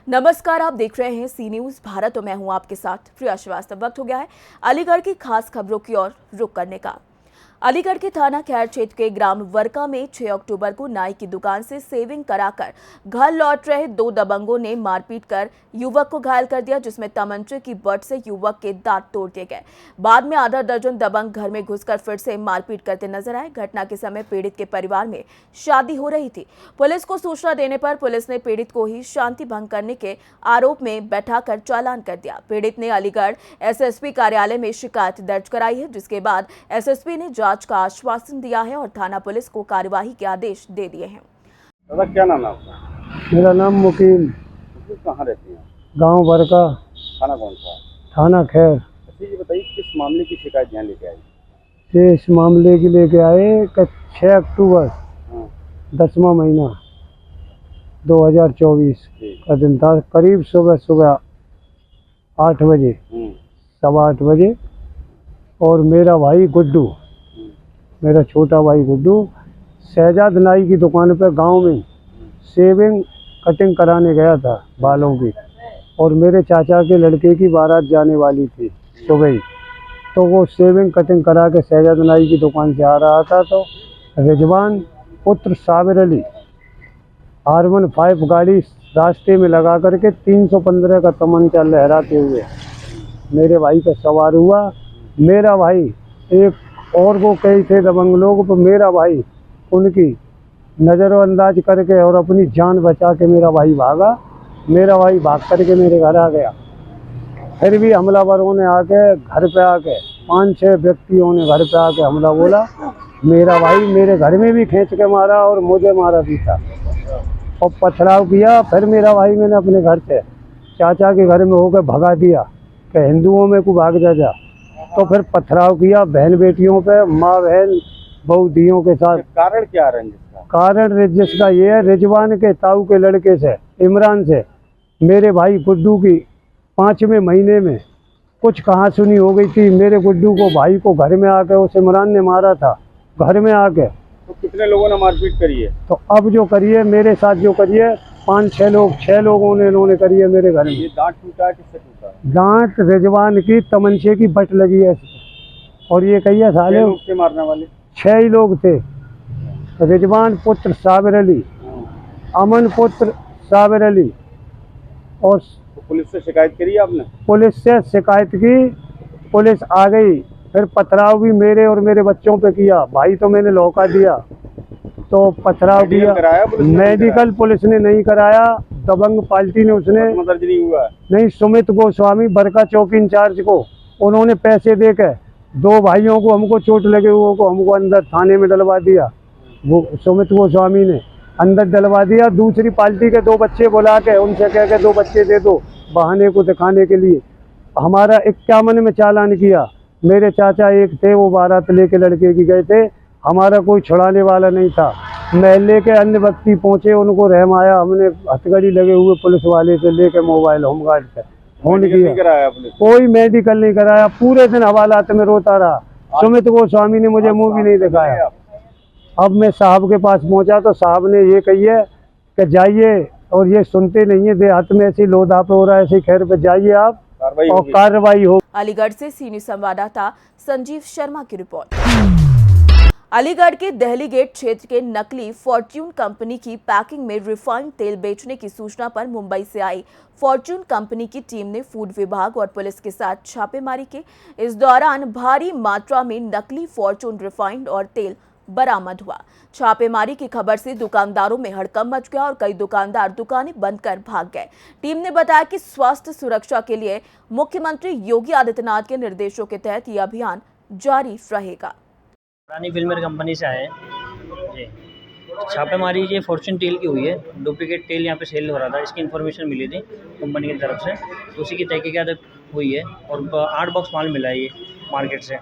नमस्कार, आप देख रहे हैं सी न्यूज भारत और मैं हूं आपके साथ प्रिया श्रीवास्तव। वक्त हो गया है अलीगढ़ की खास खबरों की ओर रुख करने का। अलीगढ़ के थाना खैर क्षेत्र के ग्राम वरका में 6 अक्टूबर को नाई की दुकान से सेविंग कराकर घर लौट रहे दो दबंगों ने मारपीट कर युवक को घायल कर दिया, जिसमें तमंचे की बट से युवक के दांत तोड़ दिए गए। बाद में आधा दर्जन दबंग घर में घुसकर फिर से मारपीट करते नजर आए। घटना के समय पीड़ित के परिवार में शादी हो रही थी। पुलिस को सूचना देने पर पुलिस ने पीड़ित को ही शांति भंग करने के आरोप में बैठाकर चालान कर दिया। पीड़ित ने अलीगढ़ एसएसपी कार्यालय में शिकायत दर्ज कराई है, जिसके बाद एसएसपी ने जांच का आश्वासन दिया है और थाना पुलिस को कार्यवाही के आदेश दे दिए हैं। दादा, क्या नाम है आपका? मेरा नाम मुकीम। कहाँ रहती हैं? गांव बरका। थाना कौन सा? थाना खैर। अच्छा, ये बताइए किस मामले की शिकायत यहाँ लेके आई? ये इस मामले की लेके आए कि 6 अक्टूबर 10वां महीना 2024 का दिन था। करीब सुबह 8 बजे, सवा 8 बजे, और मेरा भाई गुड्डू, मेरा छोटा भाई गुड्डू शहजाद नाई की दुकान पर गांव में शेविंग कटिंग कराने गया था बालों की, और मेरे चाचा के लड़के की बारात जाने वाली थी सुबह ही। तो वो शेविंग कटिंग करा के शहजाद नाई की दुकान से आ रहा था, तो रिजवान पुत्र साबिर अली R15 गाड़ी रास्ते में लगा करके 315 का तमंचा लहराते हुए मेरे भाई पर सवार हुआ। मेरा भाई एक और को कई थे दबंग लोग, तो मेरा भाई उनकी नज़रअंदाज करके और अपनी जान बचा के मेरा भाई भागा। मेरा भाई भाग करके मेरे घर आ गया। फिर भी हमलावरों ने आके घर पे आके 5-6 व्यक्तियों ने घर पे आके हमला बोला। मेरा भाई मेरे घर में भी खींच के मारा और मुझे मारा भी था और पथराव किया। फिर मेरा भाई मैंने अपने घर से चाचा के घर में होकर भगा दिया कि हिंदुओं में को भाग जा। तो फिर पथराव किया बहन बेटियों पे, माँ बहन बहू दियों के साथ। कारण क्या रंजिश का? कारण रंजिश का ये है, रिजवान के ताऊ के लड़के से, इमरान से, मेरे भाई गुड्डू की 5वें महीने में कुछ कहासुनी हो गई थी। मेरे गुड्डू को भाई को घर में आके उस इमरान ने मारा था, घर में आके। तो कितने लोगों ने मारपीट करी है? तो अब जो करिए मेरे साथ जो करिए 5-6 लोगों ने इन्होंने करी है मेरे घर में। ये दांत टूटा है, किससे टूटा है? दांत रिजवान की तमंचे की बट लगी है, और ये कहिए साले लोग थे मारने वाले? 6 ही लोग थे। रिजवान पुत्र साबिर अली, अमन पुत्र साबिर अली। और तो पुलिस से शिकायत करी आपने? पुलिस से शिकायत की, पुलिस आ गई। फिर पथराव भी मेरे और मेरे बच्चों पे किया। भाई तो मैंने लौका दिया, तो पथराव किया। मेडिकल पुलिस ने नहीं कराया, दबंग पार्टी ने, उसने दर्ज नहीं हुआ है? नहीं। सुमित गोस्वामी बरका चौकी इंचार्ज को उन्होंने पैसे देकर 2 भाइयों को, हमको चोट लगे हुए को, हमको अंदर थाने में डलवा दिया। वो सुमित गोस्वामी ने अंदर डलवा दिया। दूसरी पार्टी के 2 बच्चे बुला के उनसे कह के 2 बच्चे दे दो बहाने को दिखाने के लिए। हमारा 51 में चालान किया। मेरे चाचा एक थे, वो बारात लेके लड़के की गए थे। हमारा कोई छुड़ाने वाला नहीं था। महल्ले के अन्य व्यक्ति पहुंचे, उनको रहम आया। हमने हथकड़ी लगे हुए पुलिस वाले से लेके मोबाइल होमगार्ड से फोन किया, कोई मेडिकल नहीं कराया। पूरे दिन हवालात में रोता रहा। सुमित गोस्वामी ने मुझे मुंह भी नहीं दिखाया। अब मैं साहब के पास पहुंचा तो साहब ने ये कही है कि जाइए, और ये सुनते नहीं है। देहात में ऐसी लोधा पे हो रहा है, ऐसी खैर पे जाइए आप और कार्रवाई हो। अलीगढ़ से सी न्यूज संवाददाता संजीव शर्मा की रिपोर्ट। अलीगढ़ के दहली गेट क्षेत्र के नकली फॉर्च्यून कंपनी की पैकिंग में रिफाइंड तेल बेचने की सूचना पर मुंबई से आई फॉर्च्यून कंपनी की टीम ने फूड विभाग और पुलिस के साथ छापेमारी की। इस दौरान भारी मात्रा में नकली फॉर्च्यून रिफाइंड और तेल बरामद हुआ। छापेमारी की खबर से दुकानदारों में हड़कंप मच गया और कई दुकानदार दुकानें बंद कर भाग गए। टीम ने बताया कि स्वास्थ्य सुरक्षा के लिए मुख्यमंत्री योगी आदित्यनाथ के निर्देशों के तहत यह अभियान जारी रहेगा। पुरानी फिल्मेर कंपनी से आए जी। छापेमारी ये फॉर्च्यून तेल की हुई है। डुप्लीकेट तेल यहाँ पे सेल हो रहा था, इसकी इन्फॉर्मेशन मिली थी कंपनी की तरफ से, तो उसी की तहकीकात हुई है। और 8 बॉक्स माल मिला है ये मार्केट से।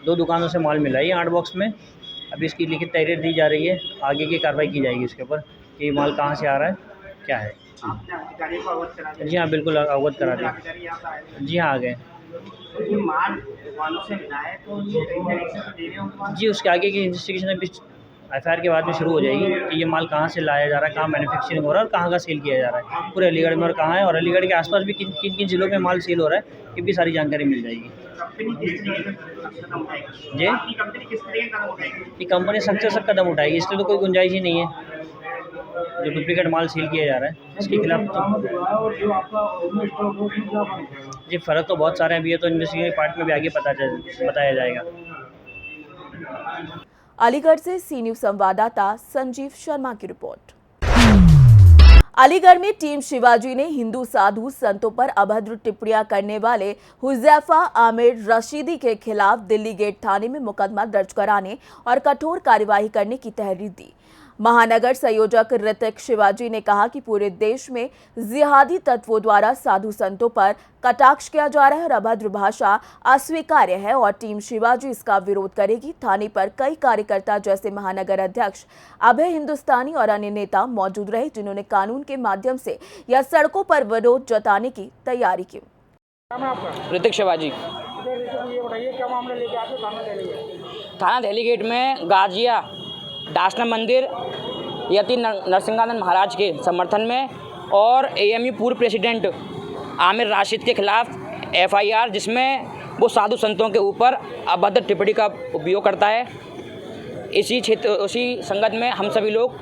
2 दुकानों से माल मिला है ये 8 बॉक्स में। अभी इसकी लिखित तहरीर दी जा रही है, आगे की कार्रवाई की जाएगी इसके ऊपर कि माल कहाँ से आ रहा है, क्या है। जी हाँ, बिल्कुल अवगत करा दिया। जी हाँ, आ गए जी। उसके आगे की इन्वेस्टिगेशन अभी एफआईआर के बाद में शुरू हो जाएगी कि ये माल कहाँ से लाया जा रहा है, कहाँ मैन्युफैक्चरिंग हो रहा है और कहाँ का सेल किया जा रहा है, पूरे अलीगढ़ में और कहाँ है, और अलीगढ़ के आसपास भी किन किन ज़िलों में माल सेल हो रहा है, ये भी सारी जानकारी मिल जाएगी। जी, ये कंपनी सख्त से सख्त कदम उठाएगी, इसलिए तो कोई गुंजाइश ही नहीं है। जो डुप्लीकेट माल सील किया जा रहा है इसके खिलाफ जी फ़र्क तो बहुत सारे हैं, अभी ये तो इन्वेस्टिगेशन पार्ट में भी आगे बताया जाएगा। अलीगढ़ से सी न्यूज़ संवाददाता संजीव शर्मा की रिपोर्ट। अलीगढ़ में टीम शिवाजी ने हिंदू साधु संतों पर अभद्र टिप्पणियां करने वाले हुज़ैफा आमिर रशीदी के खिलाफ दिल्ली गेट थाने में मुकदमा दर्ज कराने और कठोर कार्यवाही करने की तहरीर दी। महानगर संयोजक ऋतिक शिवाजी ने कहा कि पूरे देश में जिहादी तत्वों द्वारा साधु संतों पर कटाक्ष किया जा रहा है और अभद्र भाषा अस्वीकार्य है और टीम शिवाजी इसका विरोध करेगी। थाने पर कई कार्यकर्ता जैसे महानगर अध्यक्ष अभय हिंदुस्तानी और अन्य नेता मौजूद रहे, जिन्होंने कानून के माध्यम से या सड़कों पर विरोध जताने की तैयारी की। ऋतिक शिवाजी, थाना दिल्ली गेट में गाजिया दासना मंदिर यति नरसिंहानंद महाराज के समर्थन में और एएमयू पूर्व प्रेसिडेंट आमिर राशिद के खिलाफ एफआईआर, जिसमें वो साधु संतों के ऊपर अभद्र टिप्पणी का उपयोग करता है। उसी संगत में हम सभी लोग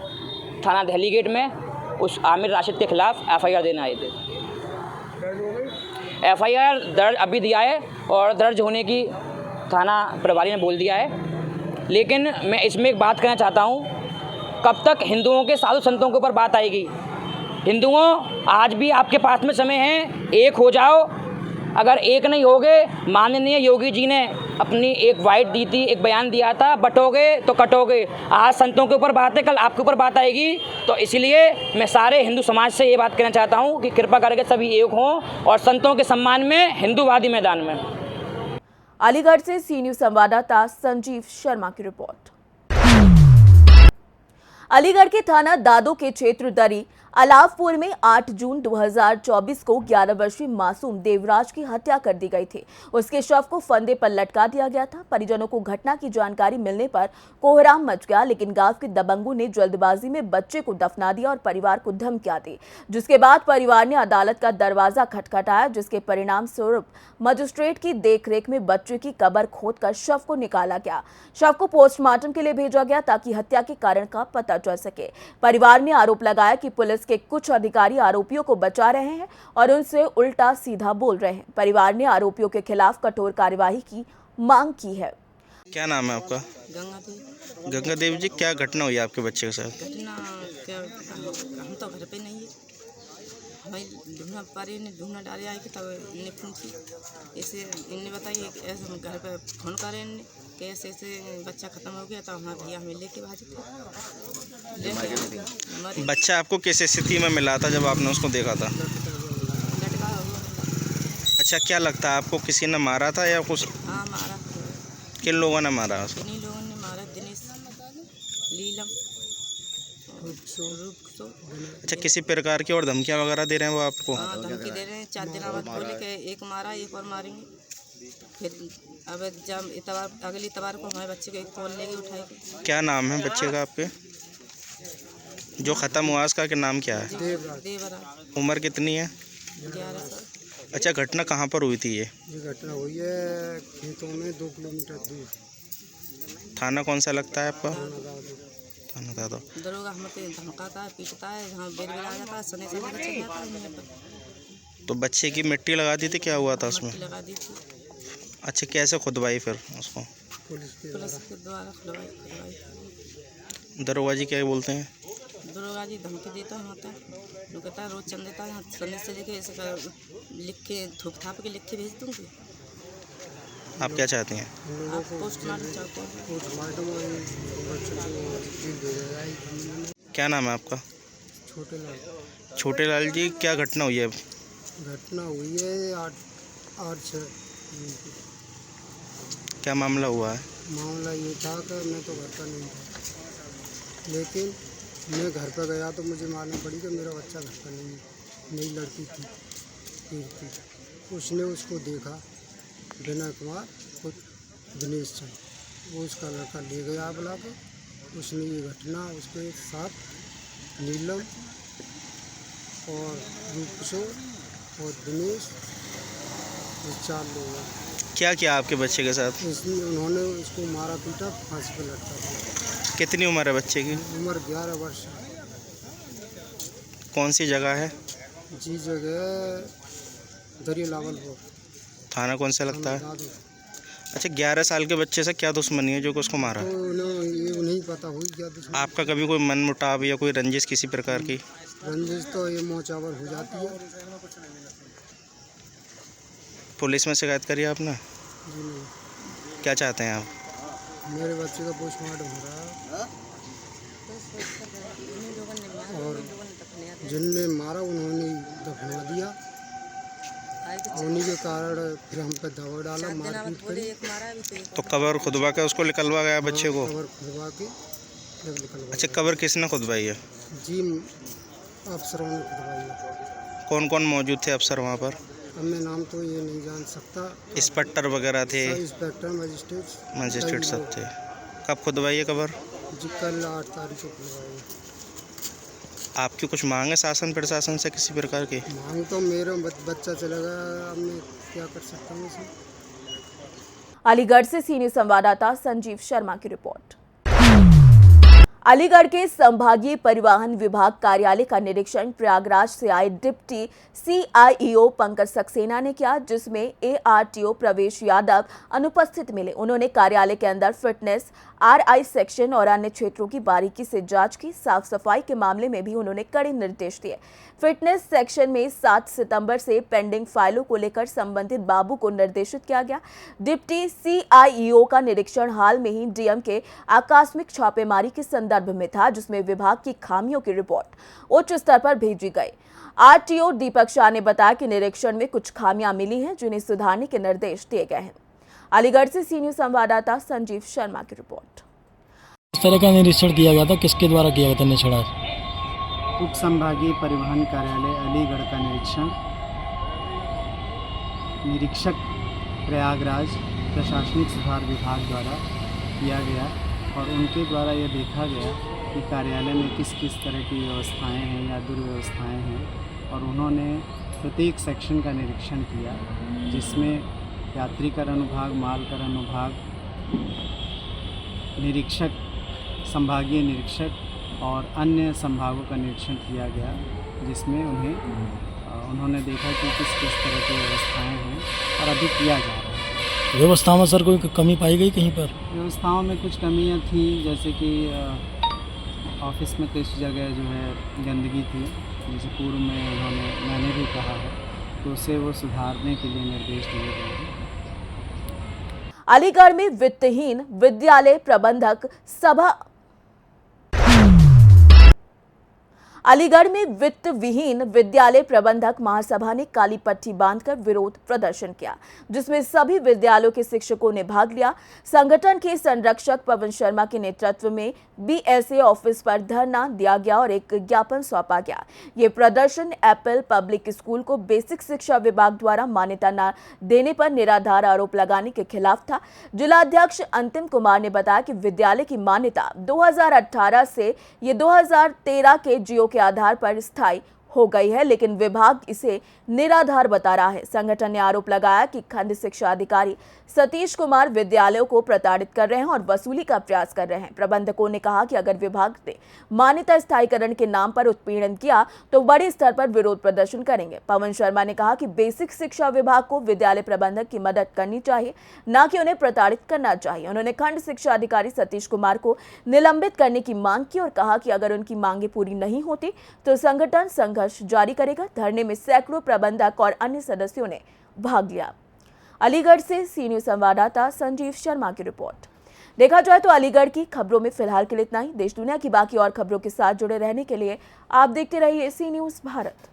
थाना दिल्ली गेट में उस आमिर राशिद के खिलाफ एफआईआर देने आए थे। एफआईआर दर्ज अभी दिया है और दर्ज होने की थाना प्रभारी ने बोल दिया है, लेकिन मैं इसमें एक बात कहना चाहता हूँ, कब तक हिंदुओं के साधु संतों के ऊपर बात आएगी। हिंदुओं, आज भी आपके पास में समय है, एक हो जाओ। अगर एक नहीं होगे, माननीय योगी जी ने अपनी एक वाइट दी थी, एक बयान दिया था, बटोगे तो कटोगे। आज संतों के ऊपर बात है, कल आपके ऊपर बात आएगी। तो इसलिए मैं सारे हिंदू समाज से ये बात कहना चाहता हूँ कि कृपा करके सभी एक हों और संतों के सम्मान में हिंदूवादी मैदान में। अलीगढ़ से सी न्यूज़ संवाददाता संजीव शर्मा की रिपोर्ट। अलीगढ़ के थाना दादो के क्षेत्र दरी अलावपुर में 8 जून 2024 को 11 वर्षीय मासूम देवराज की हत्या कर दी गई थी। उसके शव को फंदे पर लटका दिया गया था। परिजनों को घटना की जानकारी मिलने पर कोहराम मच गया, लेकिन गांव के दबंगों ने जल्दबाजी में बच्चे को दफना दिया और परिवार को धमकियां दी, जिसके बाद परिवार ने अदालत का दरवाजा खटखटाया, जिसके परिणाम स्वरूप मजिस्ट्रेट की देखरेख में बच्चे की कब्र खोदकर शव को निकाला गया। शव को पोस्टमार्टम के लिए भेजा गया ताकि हत्या के कारण का पता चल सके। परिवार ने आरोप लगाया कि पुलिस के कुछ अधिकारी आरोपियों को बचा रहे हैं और उनसे उल्टा सीधा बोल रहे हैं। परिवार ने आरोपियों के खिलाफ कठोर कार्यवाही की मांग की है। क्या नाम है आपका? गंगा देवी जी, क्या घटना हुई आपके बच्चे के साथ? घटना क्या, हम तो घर पे नहीं है भाई, ढूंढना पारी ने ढूंढना डाले आए कि तब इन्हें फोन की, ऐसे इन्हें बताइए कि ऐसे हम घर पे फोन करे इन्हें कि ऐसे ऐसे बच्चा ख़त्म हो गया, तो हमारे भैया हमें लेके भाजे थे। बच्चा आपको किस स्थिति में मिला था जब आपने उसको देखा था? लटका हुआ। अच्छा, क्या लगता है आपको किसी ने मारा था या कुछ? हाँ मारा। किन लोगों ने मारा उसको? इन्हीं लोगों ने मारा, दिनेश, लीलम, अच्छा, किसी प्रकार की और धमकियां वगैरह दे रहे हैं वो आपको? हाँ धमकी दे रहे हैं, 4 दिन बाद बोले कि एक मारा, एक और मारेंगे। फिर अब जब इतवार, अगली इतवार को हमारे बच्चे को एक कॉल लेके उठाएगी। क्या नाम है बच्चे का आपके जो ख़त्म हुआ? उसका क्या नाम क्या है? देवराज। उम्र कितनी है? 11 साल। अच्छा, घटना कहाँ पर हुई थी ये घटना हुई है खेतों में 2 किलोमीटर दूर। थाना कौन सा लगता है आपका? थाना दादो। दरोगा हमें धमकाता है, पीटता है, जहाँ बेर बेर आ जाता है, सने से चल जाता है यहाँ पर। तो बच्चे की मिट्टी लगा दी थी, क्या हुआ था उसमें? मिट्टी लगा दी थी। अच्छा, कैसे खुदवाई फिर उसको? पुलिस के द्वारा खुलवाई। दरोगा जी क्या बोलते हैं? दरोगा जी धमकी देता है, होता है, वो कहता है रोज चंद देता है, सने से लेके ऐसे लिख के थूक थाप के लिख के भेज दूँगी। आप क्या चाहती हैं? आप पोस्टमार्टम चाहते हैं? क्या नाम है आपका? छोटे लाल। छोटे लाल जी, क्या घटना हुई है? घटना हुई है 8 क्या मामला हुआ है? मामला ये था कि मैं तो घर पर नहीं था, लेकिन मैं घर पर गया तो मुझे मालूम पड़ी कि मेरा बच्चा घर पर नहीं है। मेरी लड़की थी कीर्ति, उसने उसको देखा, विनय कुमार और दिनेश चंद, वो उसका लड़का ले गया बुला के उसने ये घटना उसके साथ नीलम और रूपकिशोर और दिनेश, ये 4 लोग हैं। क्या किया आपके बच्चे के साथ? उन्होंने उसको मारा पीटा, फांसी पर लटका दिया। कितनी उम्र है बच्चे की? उम्र 11 वर्ष है। कौन सी जगह है? जी जगह दरिया लावलपुर, थाना कौन सा लगता है? दादू। अच्छा, 11 साल के बच्चे से क्या दुश्मनी है जो कि उसको मारा? तो ये नहीं पता हुई क्या दुश्मनी। आपका कभी कोई मन मुटाव या कोई रंजिश किसी प्रकार की? रंजिश तो ये मोचावर हो जाती है। पुलिस में शिकायत करी आपने? जी नहीं, क्या चाहते हैं आप? मेरे बच्चे का पोस्टमार्टम हो रहा है और जिनने मारा उन्होंने दफना दिया। उन्हीं के कारण फिर हम पे दबाव डाला, मारपीट करी। तो कबर खुदवा के उसको निकलवा गया बच्चे को? कबर खुदवा के जब निकलवा। अच्छा, कबर किसने खुदवाई है? जी अफसरों ने खुदवाई है। कौन कौन मौजूद थे अफसर वहाँ पर? अब मैं नाम तो ये नहीं जान सकता। इंस्पेक्टर वगैरह थे? सब इंस्पेक्टर मजिस्ट्रेट सब थे। कब खुदवाई है कबर? जी कल 8 तारीख को खुदवाई है। आपकी कुछ मांग है शासन प्रशासन से किसी प्रकार की? मांग तो मेरा बच्चा चला गया, अब मैं क्या कर सकता हूँ इसमें। अलीगढ़ से सीनियर संवाददाता संजीव शर्मा की रिपोर्ट। अलीगढ़ के संभागीय परिवहन विभाग कार्यालय का निरीक्षण प्रयागराज से आए डिप्टी CIEO पंकज सक्सेना ने किया, जिसमें ARTO प्रवेश यादव अनुपस्थित मिले। उन्होंने कार्यालय के अंदर फिटनेस, RI सेक्शन और अन्य क्षेत्रों की बारीकी से जांच की। साफ सफाई के मामले में भी उन्होंने कड़े निर्देश दिए। फिटनेस सेक्शन में 7 सितंबर से पेंडिंग फाइलों को लेकर संबंधित बाबू को निर्देशित किया गया। डिप्टी CIEO का निरीक्षण हाल में ही DM के आकस्मिक छापेमारी के संदर्भ में था, जिसमें विभाग की खामियों की रिपोर्ट उच्च स्तर पर भेजी गई। RTO दीपक शाह ने बताया कि निरीक्षण में कुछ खामियां मिली हैं, जिन्हें सुधारने के निर्देश दिए गए हैं। अलीगढ़ से सीनियर संवाददाता संजीव शर्मा की रिपोर्ट। इस तरह का निरीक्षण किया गया था, किसके द्वारा किया गया था निरीक्षण? उप संभागीय परिवहन कार्यालय अलीगढ़ का निरीक्षक प्रयागराज प्रशासनिक सुधार विभाग द्वारा किया गया और उनके द्वारा यह देखा गया कि कार्यालय में किस किस तरह की व्यवस्थाएं हैं या दुर्व्यवस्थाएं हैं, और उन्होंने प्रत्येक सेक्शन का निरीक्षण किया, जिसमें यात्री कर अनुभाग, माल कर अनुभाग, निरीक्षक, संभागीय निरीक्षक और अन्य संभागों का निरीक्षण किया गया, जिसमें उन्होंने देखा कि किस किस तरह की व्यवस्थाएं हैं और अभी किया जा रहा है। व्यवस्थाओं में सर कोई कमी पाई गई कहीं पर? व्यवस्थाओं में कुछ कमियां थी, जैसे कि ऑफिस में कुछ जगह जो है गंदगी थी, जैसे पूर्व में मैंने भी कहा है, तो उसे वो सुधारने के लिए निर्देश दिए गए हैं। अलीगढ़ में वित्तहीन विद्यालय प्रबंधक सभा अलीगढ़ में वित्त विहीन विद्यालय प्रबंधक महासभा ने काली पट्टी बांधकर विरोध प्रदर्शन किया, जिसमें सभी विद्यालयों के शिक्षकों ने भाग लिया। संगठन के संरक्षक पवन शर्मा के नेतृत्व में BSA ऑफिस पर धरना दिया गया और एक ज्ञापन सौंपा गया। ये प्रदर्शन एप्पल पब्लिक स्कूल को बेसिक शिक्षा विभाग द्वारा मान्यता न देने पर निराधार आरोप लगाने के खिलाफ था। जिलाध्यक्ष अंतिम कुमार ने बताया कि विद्यालय की मान्यता 2018 से ये 2013 के जियो के आधार पर स्थायी हो गई है, लेकिन विभाग इसे निराधार बता रहा है। संगठन ने आरोप लगाया कि खंड शिक्षा अधिकारी सतीश कुमार विद्यालयों को प्रताड़ित कर रहे हैं और वसूली का प्रयास कर रहे हैं। प्रबंधकों ने कहा कि अगर विभाग ने मान्यता स्थायीकरण के नाम पर उत्पीड़न किया तो बड़े स्तर पर विरोध प्रदर्शन करेंगे। पवन शर्मा ने कहा कि बेसिक शिक्षा विभाग को विद्यालय प्रबंधक की मदद करनी चाहिए, न कि उन्हें प्रताड़ित करना चाहिए। उन्होंने खंड शिक्षा अधिकारी सतीश कुमार को निलंबित करने की मांग की और कहा कि अगर उनकी मांगे पूरी नहीं होती तो संगठन संघर्ष जारी करेगा। धरने में सैकड़ों प्रबंधक और अन्य सदस्यों ने भाग लिया। अलीगढ़ से सीनियर संवाददाता संजीव शर्मा की रिपोर्ट। देखा जाए तो अलीगढ़ की खबरों में फिलहाल के लिए इतना ही। देश दुनिया की बाकी और खबरों के साथ जुड़े रहने के लिए आप देखते रहिए सी न्यूज़ भारत।